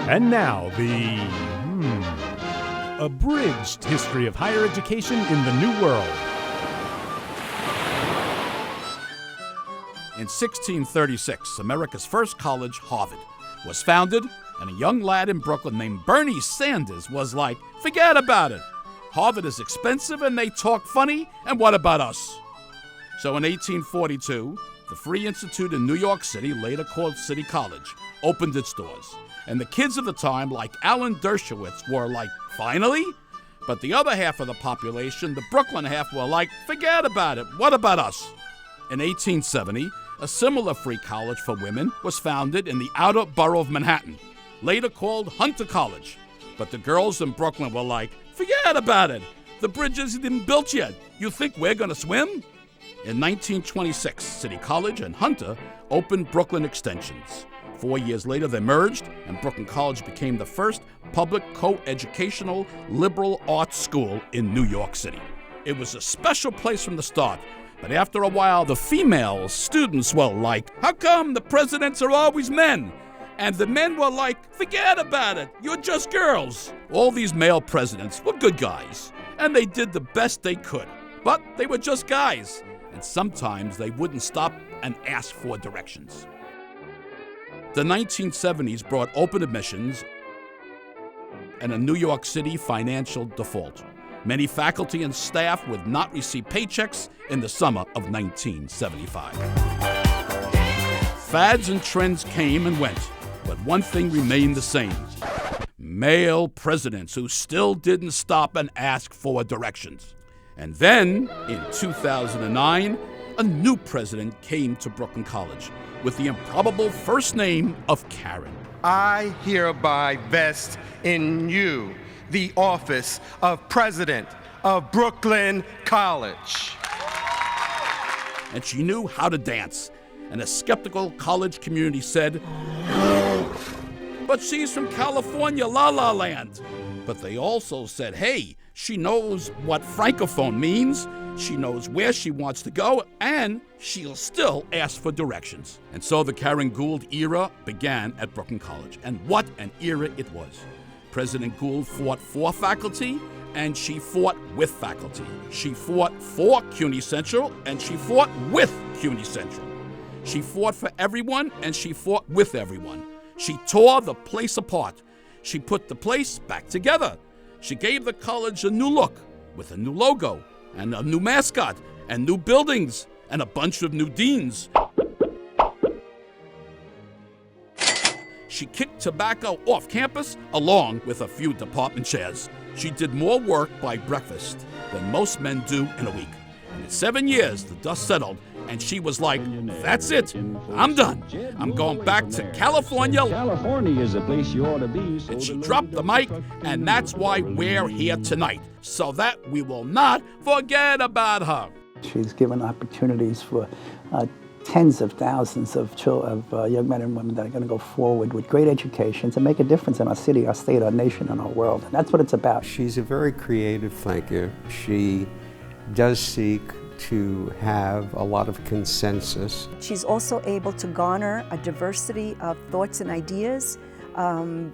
And now, the abridged history of higher education in the New World. In 1636, America's first college, Harvard, was founded, and a young lad in Brooklyn named Bernie Sanders was like, forget about it. Harvard is expensive and they talk funny, and what about us? So in 1842, the Free Institute in New York City, later called City College, opened its doors. And the kids of the time, like Alan Dershowitz, were like, finally? But the other half of the population, the Brooklyn half, were like, forget about it, what about us? In 1870, a similar free college for women was founded in the outer borough of Manhattan, later called Hunter College. But the girls in Brooklyn were like, forget about it, the bridge isn't even built yet, you think we're gonna swim? In 1926, City College and Hunter opened Brooklyn Extensions. 4 years later, they merged, and Brooklyn College became the first public co-educational liberal arts school in New York City. It was a special place from the start, but after a while, the female students were like, how come the presidents are always men? And the men were like, forget about it, you're just girls. All these male presidents were good guys, and they did the best they could, but they were just guys, and sometimes they wouldn't stop and ask for directions. The 1970s brought open admissions and a New York City financial default. Many faculty and staff would not receive paychecks in the summer of 1975. Fads and trends came and went, but one thing remained the same. Male presidents who still didn't stop and ask for directions. And then, in 2009, a new president came to Brooklyn College with the improbable first name of Karen. I hereby vest in you the office of President of Brooklyn College. And she knew how to dance, and a skeptical college community said, but she's from California, La La Land. But they also said, hey, she knows what francophone means, she knows where she wants to go, and she'll still ask for directions. And so the Karen Gould era began at Brooklyn College. And what an era it was. President Gould fought for faculty, and she fought with faculty. She fought for CUNY Central, and she fought with CUNY Central. She fought for everyone, and she fought with everyone. She tore the place apart. She put the place back together. She gave the college a new look with a new logo and a new mascot and new buildings and a bunch of new deans. She kicked tobacco off campus along with a few department chairs. She did more work by breakfast than most men do in a week. And in 7 years, the dust settled, and she was like, that's it, I'm done. I'm going back to California. California is the place you ought to be. And she dropped the mic, and that's why we're here tonight, so that we will not forget about her. She's given opportunities for tens of thousands of young men and women that are going to go forward with great education to make a difference in our city, our state, our nation, and our world. And that's what it's about. She's a very creative thinker. She does seek to have a lot of consensus. She's also able to garner a diversity of thoughts and ideas,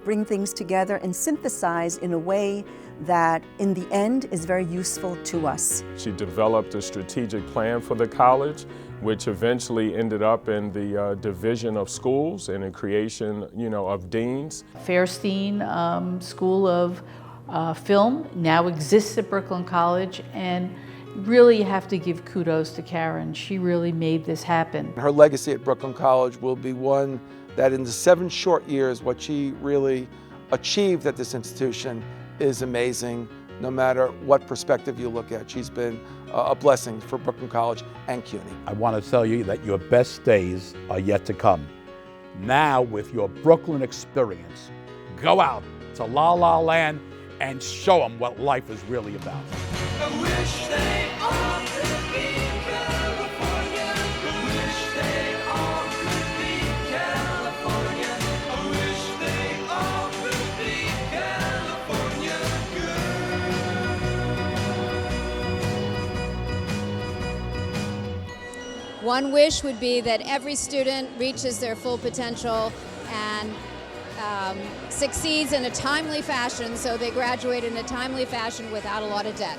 bring things together and synthesize in a way that in the end is very useful to us. She developed a strategic plan for the college, which eventually ended up in the division of schools and the creation, of deans. Fairstein School of Film now exists at Brooklyn College, and really have to give kudos to Karen. She really made this happen. Her legacy at Brooklyn College will be one that in the 7 short years, what she really achieved at this institution is amazing, no matter what perspective you look at. She's been a blessing for Brooklyn College and CUNY. I want to tell you that your best days are yet to come. Now, with your Brooklyn experience, go out to La La Land and show them what life is really about. I wish they all could be California. I wish they all could be California. I wish they all could be California good. One wish would be that every student reaches their full potential and succeeds in a timely fashion, so they graduate in a timely fashion without a lot of debt.